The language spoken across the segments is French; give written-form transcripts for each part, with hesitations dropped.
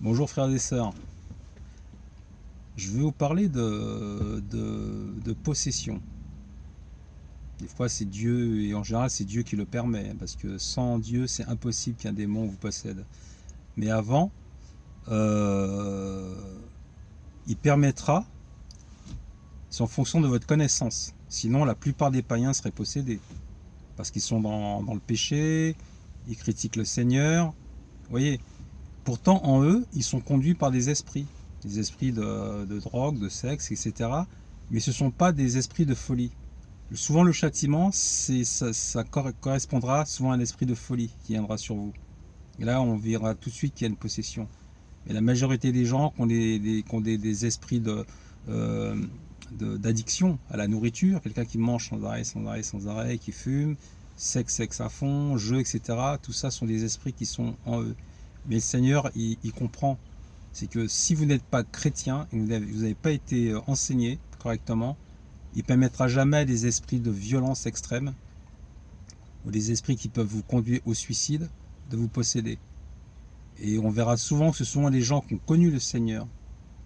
Bonjour frères et sœurs, je vais vous parler de possession. Des fois c'est Dieu, et en général c'est Dieu qui le permet, parce que sans Dieu c'est impossible qu'un démon vous possède. Mais avant, euh, il permettra, c'est en fonction de votre connaissance. Sinon la plupart des païens seraient possédés, parce qu'ils sont dans le péché, ils critiquent le Seigneur. Vous voyez, pourtant en eux, ils sont conduits par des esprits de drogue, de sexe, etc. Mais ce ne sont pas des esprits de folie. Souvent le châtiment, ça correspondra souvent à un esprit de folie qui viendra sur vous. Et là, on verra tout de suite qu'il y a une possession. Mais la majorité des gens qui ont des esprits euh, d'addiction à la nourriture, quelqu'un qui mange sans arrêt, sans arrêt, sans arrêt, qui fume, sexe à fond, jeu, etc. Tout ça sont des esprits qui sont en eux. Mais le Seigneur, il comprend. C'est que si vous n'êtes pas chrétien et vous n'avez pas été enseigné correctement, il ne permettra jamais des esprits de violence extrême ou des esprits qui peuvent vous conduire au suicide de vous posséder. Et on verra souvent que ce sont les gens qui ont connu le Seigneur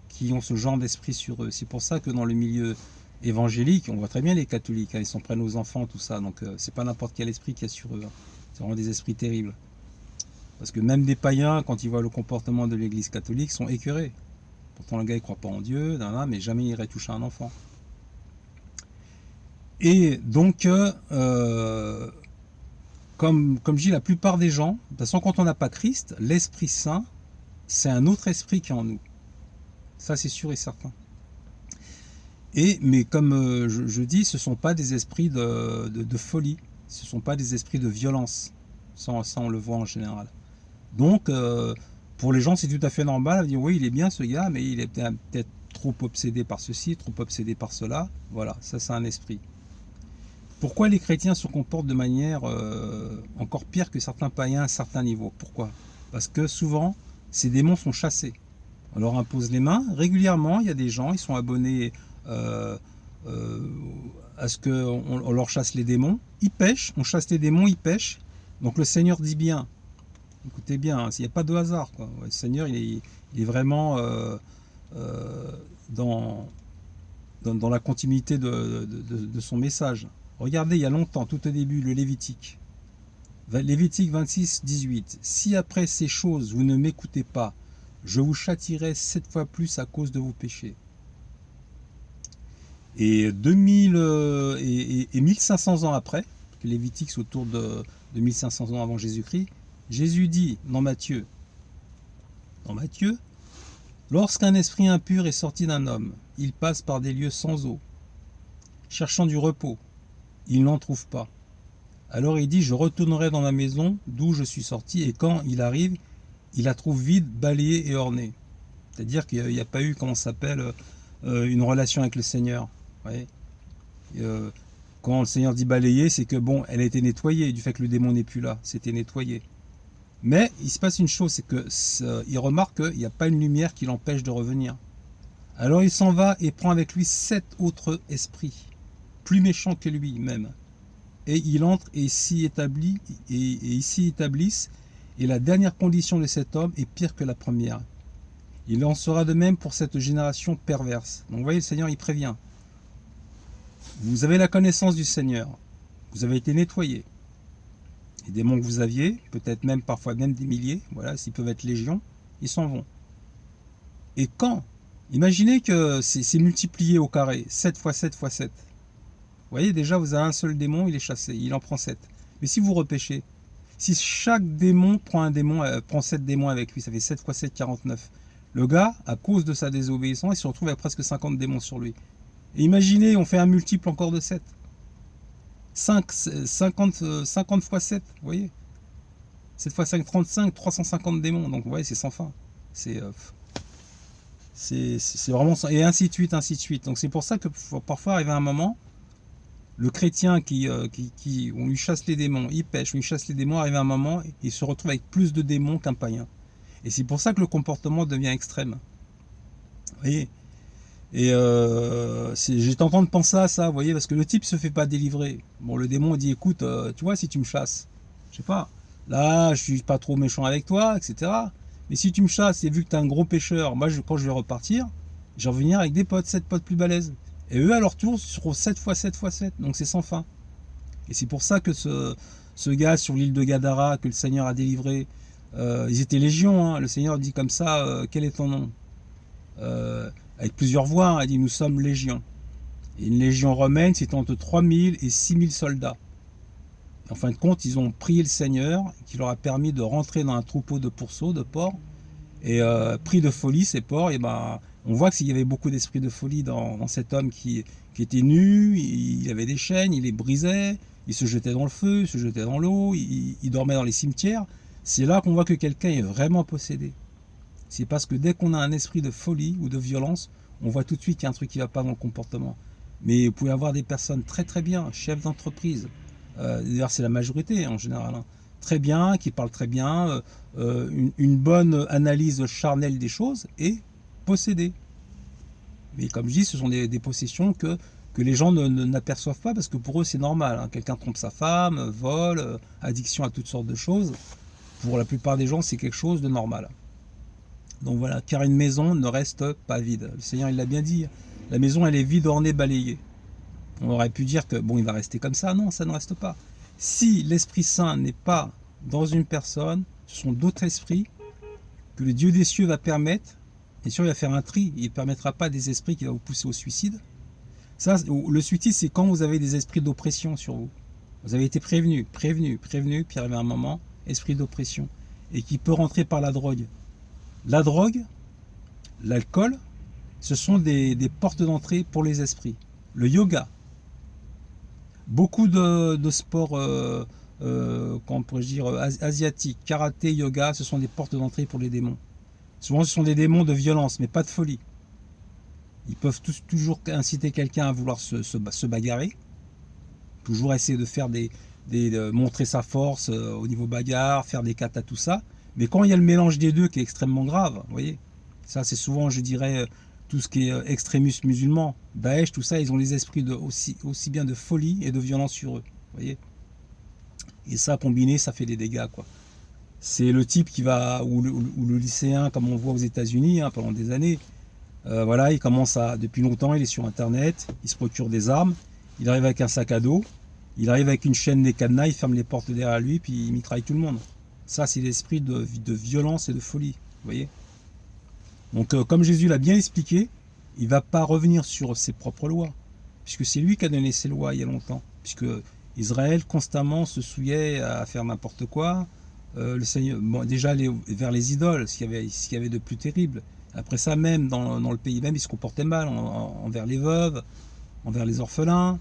qui ont ce genre d'esprit sur eux. C'est pour ça que dans le milieu évangélique, on voit très bien les catholiques, hein, ils s'en prennent aux enfants, tout ça. Donc c'est pas n'importe quel esprit qu'il y a sur eux. Hein. C'est vraiment des esprits terribles. Parce que même des païens, quand ils voient le comportement de l'église catholique, sont écœurés. Pourtant le gars il croit pas en Dieu, mais jamais il irait toucher un enfant. Et donc, comme je dis, la plupart des gens, de toute façon, quand on n'a pas Christ, l'Esprit Saint, c'est un autre esprit qui est en nous. Ça, c'est sûr et certain. Mais comme je dis, ce ne sont pas des esprits de folie, ce ne sont pas des esprits de violence. Ça, on le voit en général. Donc, pour les gens, c'est tout à fait normal de dire oui, il est bien ce gars, mais il est peut-être trop obsédé par ceci, trop obsédé par cela. Voilà, ça, c'est un esprit. Pourquoi les chrétiens se comportent de manière encore pire que certains païens à certains niveaux? Pourquoi? Parce que souvent, ces démons sont chassés. On leur impose les mains. Régulièrement, il y a des gens, ils sont abonnés euh, euh, à ce qu'on leur chasse les démons. Ils pêchent, on chasse les démons, ils pêchent. Donc le Seigneur dit bien, écoutez bien, hein, il n'y a pas de hasard. Quoi. Le Seigneur, il est vraiment euh, dans, dans la continuité de son message. Regardez, il y a longtemps, tout au début, le Lévitique. Lévitique 26, 18. Si après ces choses vous ne m'écoutez pas, je vous châtirai 7 fois plus à cause de vos péchés. Et 2000 et 1500 ans après, que Lévitique c'est autour de 1500 ans avant Jésus-Christ, Jésus dit dans Matthieu, lorsqu'un esprit impur est sorti d'un homme, il passe par des lieux sans eau, cherchant du repos. Il n'en trouve pas. Alors il dit, je retournerai dans ma maison d'où je suis sorti, et quand il arrive, il la trouve vide, balayée et ornée. C'est-à-dire qu'il n'y a pas eu, comment ça s'appelle, une relation avec le Seigneur. Ouais. Euh, Quand le Seigneur dit balayer, c'est que bon, elle a été nettoyée, du fait que le démon n'est plus là, c'était nettoyé. Mais il se passe une chose, c'est que il remarque qu'il n'y a pas une lumière qui l'empêche de revenir. Alors il s'en va et prend avec lui 7 autres esprits, plus méchants que lui-même. Et il entre et s'y établit, et ils s'y établissent, et la dernière condition de cet homme est pire que la première. Il en sera de même pour cette génération perverse. Donc vous voyez, le Seigneur, il prévient. Vous avez la connaissance du Seigneur. Vous avez été nettoyé. Les démons que vous aviez, peut-être même parfois même des milliers, voilà, s'ils peuvent être légions, ils s'en vont. Et quand imaginez que c'est multiplié au carré, 7 fois 7 fois 7. Vous voyez, déjà, vous avez un seul démon, il est chassé, il en prend 7. Mais si vous repêchez, si chaque démon prend 7 démons avec lui, ça fait 7 fois 7, 49. Le gars, à cause de sa désobéissance, il se retrouve avec presque 50 démons sur lui. Et imaginez, on fait un multiple encore de 7. 50 fois 7, vous voyez. 7 fois 5, 35, 350 démons. Donc vous voyez, c'est sans fin. C'est vraiment... Et ainsi de suite, ainsi de suite. Donc c'est pour ça que parfois, arrive à un moment, le chrétien on lui chasse les démons, il pêche, on lui chasse les démons, arrive à un moment, il se retrouve avec plus de démons qu'un païen. Et c'est pour ça que le comportement devient extrême. Vous voyez. Et j'étais en train de penser à ça, vous voyez, parce que le type se fait pas délivrer. Bon, le démon dit, écoute, tu vois, si tu me chasses, je sais pas, là, je suis pas trop méchant avec toi, etc. Mais si tu me chasses et vu que tu es un gros pêcheur, moi, quand je vais repartir, je vais revenir avec des potes, 7 potes plus balèzes. Et eux, à leur tour, seront 7 fois 7 fois 7. Donc c'est sans fin. Et c'est pour ça que ce gars sur l'île de Gadara, que le Seigneur a délivré, ils étaient légions. Hein. Le Seigneur dit comme ça, quel est ton nom avec plusieurs voix, hein, il dit nous sommes légions. Et une légion romaine, c'est entre 3000 et 6000 soldats. En fin de compte, ils ont prié le Seigneur, qui leur a permis de rentrer dans un troupeau de pourceaux, de porcs, et pris de folie, ces porcs, et ben, on voit qu'il y avait beaucoup d'esprit de folie dans cet homme qui était nu, il avait des chaînes, il les brisait, il se jetait dans le feu, il se jetait dans l'eau, il dormait dans les cimetières. C'est là qu'on voit que quelqu'un est vraiment possédé. C'est parce que dès qu'on a un esprit de folie ou de violence, on voit tout de suite qu'il y a un truc qui ne va pas dans le comportement. Mais vous pouvez avoir des personnes très très bien, chefs d'entreprise, d'ailleurs c'est la majorité en général, hein, très bien, qui parlent très bien, une bonne analyse charnelle des choses et possédés. Mais comme je dis, ce sont des possessions que les gens n'aperçoivent pas parce que pour eux c'est normal. Hein. Quelqu'un trompe sa femme, vole, addiction à toutes sortes de choses. Pour la plupart des gens, c'est quelque chose de normal. Donc voilà, car une maison ne reste pas vide. Le Seigneur, il l'a bien dit. La maison, elle est vide, ornée, balayée. On aurait pu dire que, bon, il va rester comme ça. Non, ça ne reste pas. Si l'Esprit Saint n'est pas dans une personne, ce sont d'autres esprits que le Dieu des cieux va permettre. Bien sûr, il va faire un tri. Il ne permettra pas des esprits qui vont vous pousser au suicide. Ça, le suicide, c'est quand vous avez des esprits d'oppression sur vous. Vous avez été prévenu, puis arrive un moment, esprit d'oppression, et qui peut rentrer par la drogue. La drogue, l'alcool, ce sont des portes d'entrée pour les esprits. Le yoga, beaucoup de sports, comment pourrais-je dire, asiatiques, karaté, yoga, ce sont des portes d'entrée pour les démons. Souvent, ce sont des démons de violence, mais pas de folie. Ils peuvent toujours inciter quelqu'un à vouloir se bagarrer, toujours essayer de faire de montrer sa force au niveau bagarre, faire des katas, tout ça. Mais quand il y a le mélange des deux qui est extrêmement grave, vous voyez, ça c'est souvent, je dirais, tout ce qui est extrémisme musulman, Daesh, tout ça, ils ont les esprits aussi bien de folie et de violence sur eux, vous voyez. Et ça, combiné, ça fait des dégâts, quoi. C'est le type qui va, ou le lycéen, comme on voit aux États-Unis hein, pendant des années, voilà, il commence depuis longtemps, il est sur Internet, il se procure des armes, il arrive avec un sac à dos, il arrive avec une chaîne, des cadenas, il ferme les portes derrière lui, puis il mitraille tout le monde. Ça, c'est l'esprit de violence et de folie, vous voyez. Donc, comme Jésus l'a bien expliqué, il ne va pas revenir sur ses propres lois, puisque c'est lui qui a donné ses lois il y a longtemps, puisque Israël constamment se souillait à faire n'importe quoi. Le Seigneur, bon, déjà aller vers les idoles, ce qu'il y avait de plus terrible. Après ça, même dans le pays même, il se comportait mal envers les veuves, envers les orphelins.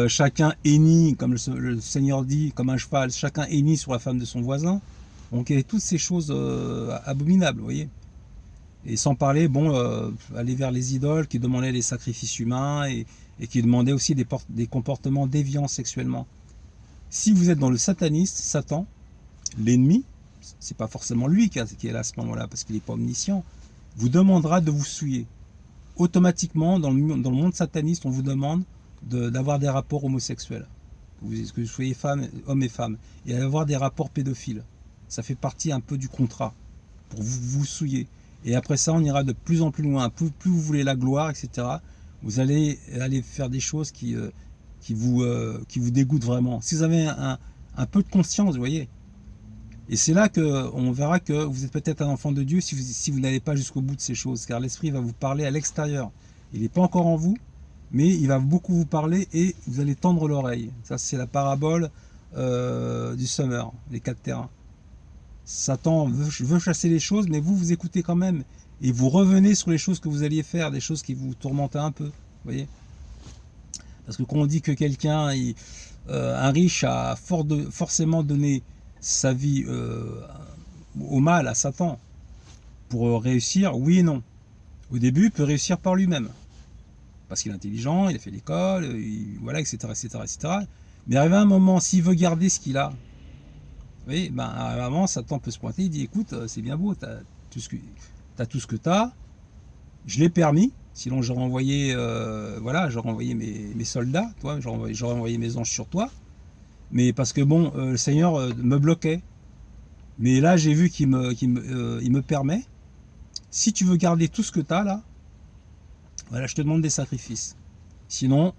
Chacun hennit, comme le Seigneur dit, comme un cheval, chacun hennit sur la femme de son voisin. Donc il y avait toutes ces choses abominables, vous voyez. Et sans parler, bon, aller vers les idoles qui demandaient des sacrifices humains et qui demandaient aussi des comportements déviants sexuellement. Si vous êtes dans le satanisme, Satan, l'ennemi, c'est pas forcément lui qui est là à ce moment-là, parce qu'il n'est pas omniscient, vous demandera de vous souiller. Automatiquement, dans le monde sataniste, on vous demande d'avoir des rapports homosexuels. Que vous soyez homme et femme. Et avoir des rapports pédophiles. Ça fait partie un peu du contrat, pour vous souiller. Et après ça, on ira de plus en plus loin. Plus vous voulez la gloire, etc., vous allez aller faire des choses qui vous dégoûtent vraiment. Si vous avez un peu de conscience, vous voyez. Et c'est là qu'on verra que vous êtes peut-être un enfant de Dieu si vous n'allez pas jusqu'au bout de ces choses. Car l'Esprit va vous parler à l'extérieur. Il n'est pas encore en vous, mais il va beaucoup vous parler et vous allez tendre l'oreille. Ça, c'est la parabole du semeur, les 4 terrains. Satan veut chasser les choses, mais vous écoutez quand même. Et vous revenez sur les choses que vous alliez faire, des choses qui vous tourmentaient un peu. Vous voyez ? Parce que quand on dit que quelqu'un, un riche a forcément donné sa vie au mal, à Satan, pour réussir, oui et non. Au début, il peut réussir par lui-même. Parce qu'il est intelligent, il a fait l'école, voilà, etc., etc., etc. Mais arrivé à un moment, s'il veut garder ce qu'il a, vous voyez, ben, à un moment, Satan peut se pointer, il dit, écoute, c'est bien beau, tu as tout ce que tu as, je l'ai permis, sinon j'aurais envoyé, voilà, j'aurais envoyé mes soldats, toi, j'aurais envoyé mes anges sur toi, mais parce que bon, le Seigneur me bloquait. Mais là, j'ai vu il me permet, si tu veux garder tout ce que tu as là, voilà, je te demande des sacrifices. Sinon,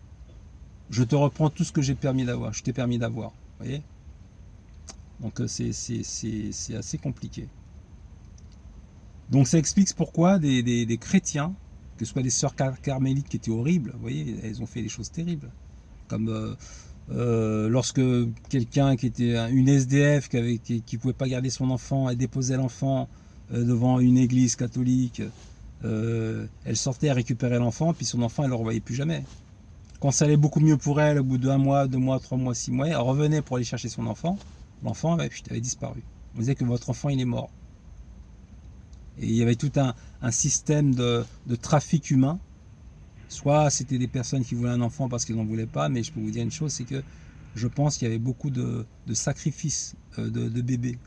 je te reprends tout ce que j'ai permis d'avoir, je t'ai permis d'avoir. Vous voyez? Donc c'est assez compliqué. Donc ça explique pourquoi des chrétiens, que ce soit des sœurs carmélites qui étaient horribles, vous voyez, elles ont fait des choses terribles. Comme lorsque quelqu'un qui était une SDF qui pouvait pas garder son enfant, elle déposait l'enfant devant une église catholique, elle sortait, elle récupérait l'enfant, puis son enfant elle le revoyait plus jamais. Quand ça allait beaucoup mieux pour elle, au bout d'un mois, 2 mois, 3 mois, 6 mois, elle revenait pour aller chercher son enfant. L'enfant avait disparu. On disait que votre enfant il est mort. Et il y avait tout un système de trafic humain. Soit c'était des personnes qui voulaient un enfant parce qu'ils n'en voulaient pas, mais je peux vous dire une chose, c'est que je pense qu'il y avait beaucoup de sacrifices de bébés.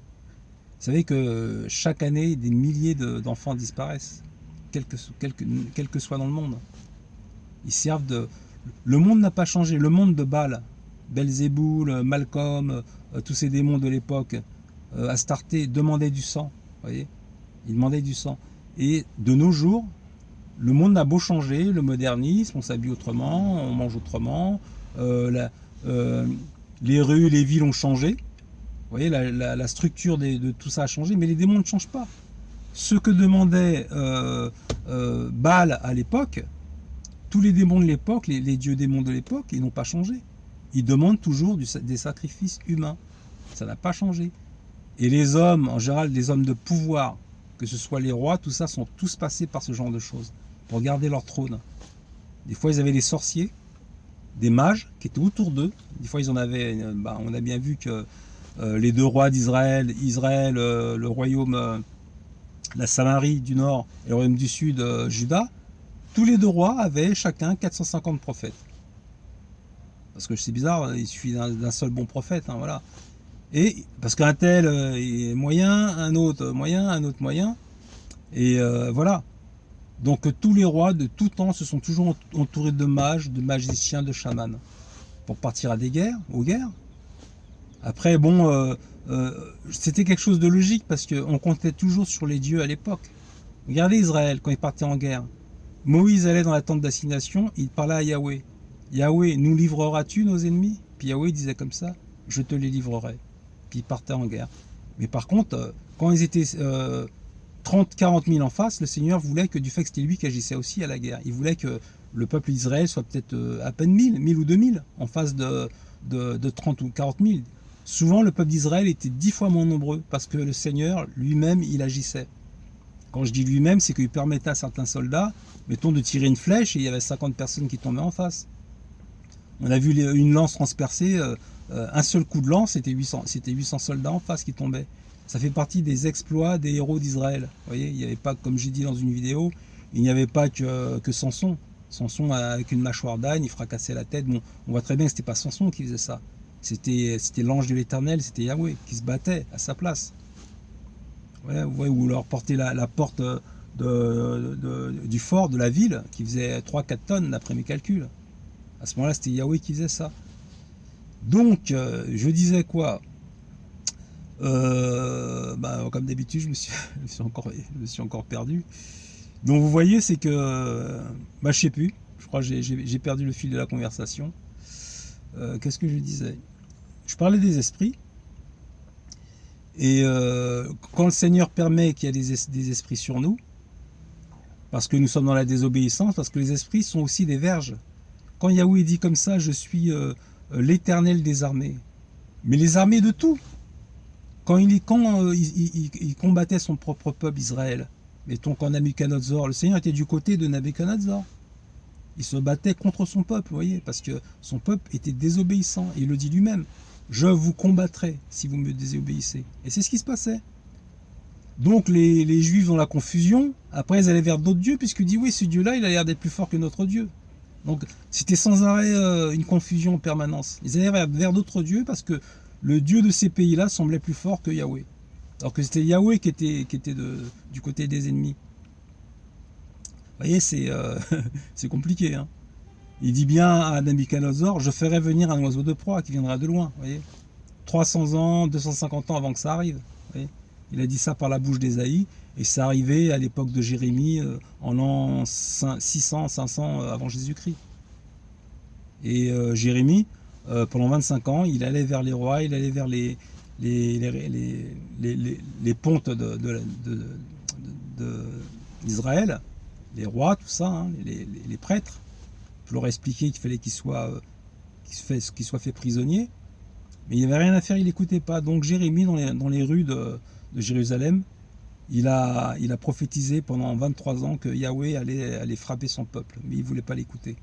Vous savez que chaque année, des milliers d'enfants disparaissent, quel que soit dans le monde. Ils servent de... Le monde n'a pas changé. Le monde de Baal, Belzéboul, Malcolm, tous ces démons de l'époque, Astarté, demandaient du sang. Vous voyez, ils demandaient du sang. Et de nos jours, le monde a beau changer, le modernisme, on s'habille autrement, on mange autrement, les rues, les villes ont changé. Vous voyez, la structure de tout ça a changé, mais les démons ne changent pas. Ce que demandait Baal à l'époque, tous les démons de l'époque, les dieux démons de l'époque, ils n'ont pas changé. Ils demandent toujours des sacrifices humains. Ça n'a pas changé. Et les hommes, en général, des hommes de pouvoir, que ce soit les rois, tout ça, sont tous passés par ce genre de choses, pour garder leur trône. Des fois, ils avaient des sorciers, des mages, qui étaient autour d'eux. Des fois, ils en avaient... on a bien vu que les 2 rois d'Israël, le royaume, la Samarie du nord et le royaume du sud, Juda, tous les 2 rois avaient chacun 450 prophètes. Parce que c'est bizarre, il suffit d'un seul bon prophète, hein, voilà. Et parce qu'un tel est moyen, un autre moyen, et voilà. Donc tous les rois de tout temps se sont toujours entourés de mages, de magiciens, de chamans, pour partir à des guerres, aux guerres. Après, bon, c'était quelque chose de logique, parce qu'on comptait toujours sur les dieux à l'époque. Regardez Israël, quand il partait en guerre. Moïse allait dans la tente d'assignation, il parlait à Yahweh. Yahweh, nous livreras-tu nos ennemis? Puis Yahweh disait comme ça, je te les livrerai. Puis il partait en guerre. Mais par contre, quand ils étaient 30-40 000 en face, le Seigneur voulait que, du fait que c'était lui qui agissait aussi à la guerre, il voulait que le peuple d'Israël soit peut-être à peine 1000 ou 2000 en face de 30 ou 40 000. Souvent, le peuple d'Israël était 10 fois moins nombreux, parce que le Seigneur lui-même, il agissait. Quand je dis lui-même, c'est qu'il permettait à certains soldats, mettons, de tirer une flèche et il y avait 50 personnes qui tombaient en face. On a vu une lance transpercée, un seul coup de lance, c'était 800 soldats en face qui tombaient. Ça fait partie des exploits des héros d'Israël. Vous voyez, il n'y avait pas, comme j'ai dit dans une vidéo, il n'y avait pas que Samson. Samson, avec une mâchoire d'âne, il fracassait la tête. Bon, on voit très bien que ce n'était pas Samson qui faisait ça. C'était l'ange de l'Éternel, c'était Yahweh, qui se battait à sa place. Ouais, ou leur porter la porte du fort, de la ville, qui faisait 3-4 tonnes d'après mes calculs. À ce moment-là, c'était Yahweh qui faisait ça. Donc, je disais quoi? Comme d'habitude, je me suis encore perdu. Donc, vous voyez, c'est que... je sais plus. Je crois que j'ai perdu le fil de la conversation. Qu'est-ce que je disais? Je parlais des esprits. Et quand le Seigneur permet qu'il y ait des esprits sur nous, parce que nous sommes dans la désobéissance, parce que les esprits sont aussi des verges. Quand Yahweh dit comme ça, je suis l'Éternel des armées. Mais les armées de tout. Quand il combattait son propre peuple Israël, mettons quand Nabuchodonosor, le Seigneur était du côté de Nabuchodonosor. Il se battait contre son peuple, vous voyez, parce que son peuple était désobéissant. Et il le dit lui-même. Je vous combattrai si vous me désobéissez. Et c'est ce qui se passait. Donc les Juifs dans la confusion, après ils allaient vers d'autres dieux, puisqu'ils disent oui, ce Dieu-là, il a l'air d'être plus fort que notre Dieu. Donc c'était sans arrêt une confusion en permanence. Ils allaient vers d'autres dieux parce que le Dieu de ces pays-là semblait plus fort que Yahweh. Alors que c'était Yahweh qui était du côté des ennemis. Vous voyez, c'est compliqué, hein. Il dit bien à Nabuchodonosor, je ferai venir un oiseau de proie qui viendra de loin. Vous voyez, 300 ans, 250 ans avant que ça arrive. Vous voyez. Il a dit ça par la bouche d'Ésaïe, et c'est arrivé à l'époque de Jérémie, en l'an 600, 500 avant Jésus-Christ. Et Jérémie, pendant 25 ans, il allait vers les rois, il allait vers les pontes d'Israël, les rois, tout ça, hein, les prêtres, pour leur expliquer qu'il fallait qu'ils soient fait prisonniers. Mais il n'y avait rien à faire, il n'écoutait pas. Donc Jérémie, dans les rues de Jérusalem, il a prophétisé pendant 23 ans que Yahweh allait frapper son peuple, mais il ne voulait pas l'écouter.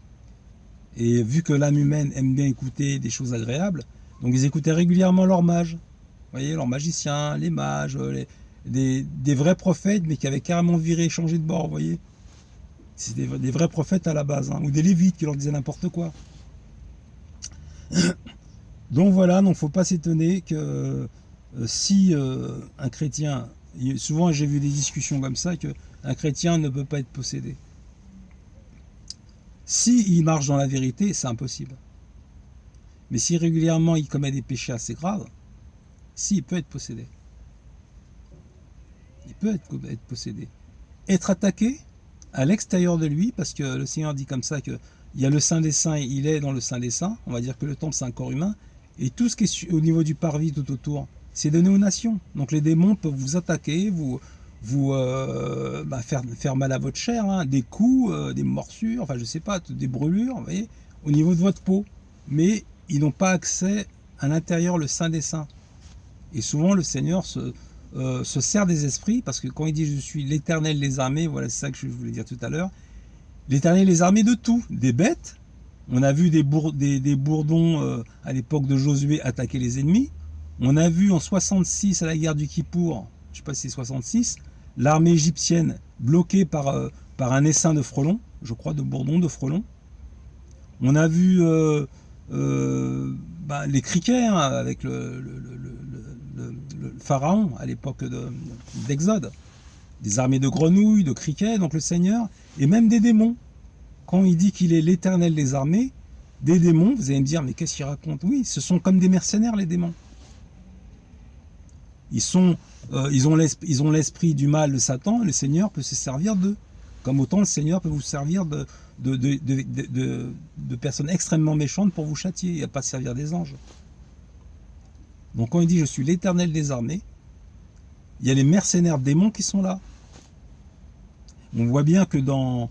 Et vu que l'âme humaine aime bien écouter des choses agréables, donc ils écoutaient régulièrement leurs mages. Vous voyez, leurs magiciens, les mages, des vrais prophètes, mais qui avaient carrément viré, changé de bord, vous voyez. C'est des vrais prophètes à la base, hein, ou des lévites qui leur disaient n'importe quoi. Donc voilà, donc faut pas s'étonner que si un chrétien, souvent j'ai vu des discussions comme ça, qu'un chrétien ne peut pas être possédé. S'il marche dans la vérité, c'est impossible. Mais si régulièrement il commet des péchés assez graves, si, il peut être possédé. Il peut être possédé. Être attaqué à l'extérieur de lui, parce que le Seigneur dit comme ça qu'il y a le Saint des Saints, il est dans le Saint des Saints, on va dire que le temple c'est un corps humain, et tout ce qui est au niveau du parvis tout autour, c'est donné aux nations. Donc les démons peuvent vous attaquer, faire mal à votre chair, hein, des coups, des morsures, enfin je sais pas, des brûlures, vous voyez, au niveau de votre peau. Mais ils n'ont pas accès à l'intérieur, le Saint des Saints. Et souvent le Seigneur se sert des esprits, parce que quand il dit je suis l'Éternel des armées, voilà, c'est ça que je voulais dire tout à l'heure, l'Éternel des armées de tout, des bêtes. On a vu des bourdons à l'époque de Josué attaquer les ennemis. On a vu en 66 à la guerre du Kippour, je ne sais pas si c'est 66, l'armée égyptienne bloquée par un essaim de frelons, je crois de bourdons, de frelons. On a vu les criquets, hein, avec le pharaon à l'époque d'Exode. Des armées de grenouilles, de criquets, donc le Seigneur, et même des démons. Quand il dit qu'il est l'Éternel des armées, des démons, vous allez me dire, mais qu'est-ce qu'il raconte? Oui, ce sont comme des mercenaires, les démons. Ils ont l'esprit du mal de Satan, et le Seigneur peut se servir d'eux. Comme autant le Seigneur peut vous servir de personnes extrêmement méchantes pour vous châtier, et à pas se servir des anges. Donc quand il dit je suis l'Éternel des armées, il y a les mercenaires démons qui sont là. On voit bien que dans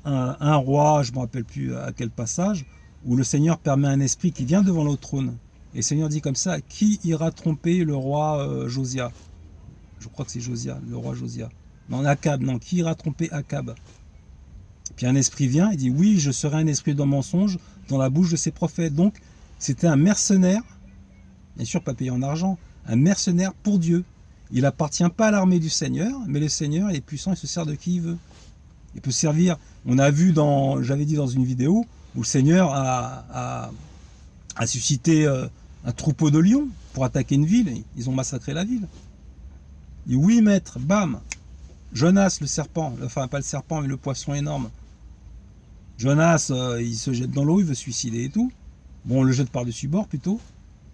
un roi, je ne me rappelle plus à quel passage, où le Seigneur permet un esprit qui vient devant le trône. Et le Seigneur dit comme ça, qui ira tromper le roi Josia? Je crois que c'est Josia, le roi Josia. Non, Akab, non, qui ira tromper Akab? Puis un esprit vient et dit, oui, je serai un esprit de mensonge dans la bouche de ces prophètes. Donc, c'était un mercenaire, bien sûr pas payé en argent, un mercenaire pour Dieu. Il n'appartient pas à l'armée du Seigneur, mais le Seigneur est puissant, il se sert de qui il veut. Il peut servir, on a vu j'avais dit dans une vidéo, où le Seigneur a suscité un troupeau de lions pour attaquer une ville, et ils ont massacré la ville. Il dit, oui maître, bam, Jonas le serpent, enfin pas le serpent mais le poisson énorme. Jonas, il se jette dans l'eau, il veut se suicider et tout. Bon, on le jette par-dessus bord plutôt.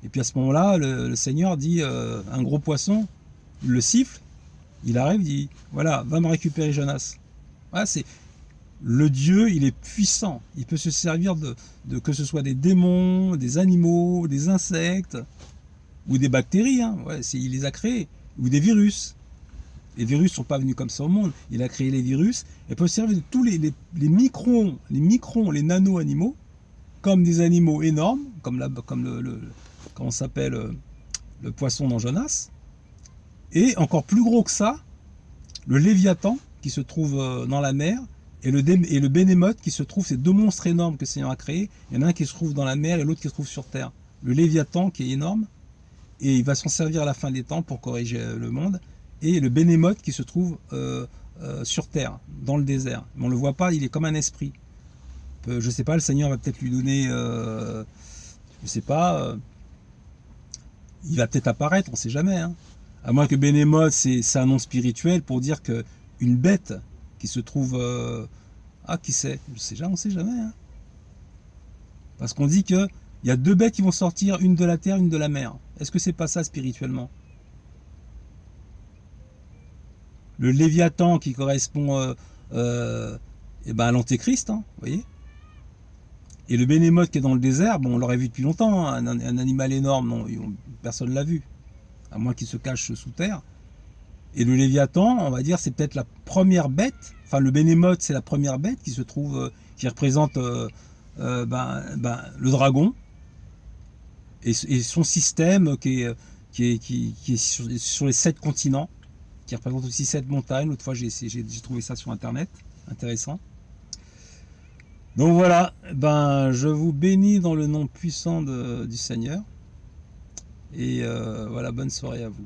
Et puis à ce moment-là, le Seigneur dit, un gros poisson, il le siffle, il arrive, il dit, voilà, va me récupérer Jonas. Voilà, c'est le Dieu, il est puissant. Il peut se servir de que ce soit des démons, des animaux, des insectes, ou des bactéries, hein. Ouais, il les a créés, ou des virus. Les virus ne sont pas venus comme ça au monde. Il a créé les virus, et peut se servir de tous les microns, les nano-animaux, comme des animaux énormes, comme comment s'appelle, le poisson dans Jonas, et encore plus gros que ça, le Léviathan, qui se trouve dans la mer, et le Bénémote qui se trouve, ces deux monstres énormes que le Seigneur a créés. Il y en a un qui se trouve dans la mer et l'autre qui se trouve sur terre. Le Léviathan qui est énorme, et il va s'en servir à la fin des temps pour corriger le monde, et le Bénémote qui se trouve sur terre, dans le désert. Mais on ne le voit pas, il est comme un esprit. Je ne sais pas, le Seigneur va peut-être lui donner, je ne sais pas, il va peut-être apparaître, on ne sait jamais, hein. À moins que Bénémote, c'est un nom spirituel pour dire qu'une bête qui se trouve... qui sait? On ne sait jamais, hein. Parce qu'on dit qu'il y a deux bêtes qui vont sortir, une de la terre, une de la mer. Est-ce que c'est pas ça spirituellement? Le Léviathan qui correspond eh ben, à l'Antéchrist, hein, vous voyez. Et le Bénémoth qui est dans le désert, bon, on l'aurait vu depuis longtemps, hein, un animal énorme, non, personne ne l'a vu, à moins qu'il se cache sous terre. Et le Léviathan, on va dire, c'est peut-être la première bête, enfin le Bénémoth, c'est la première bête qui se trouve, qui représente le dragon, et son système qui est sur les 7 continents, qui représente aussi 7 montagnes. L'autre fois, j'ai trouvé ça sur Internet, intéressant. Donc voilà, ben, je vous bénis dans le nom puissant du Seigneur. Et voilà, bonne soirée à vous.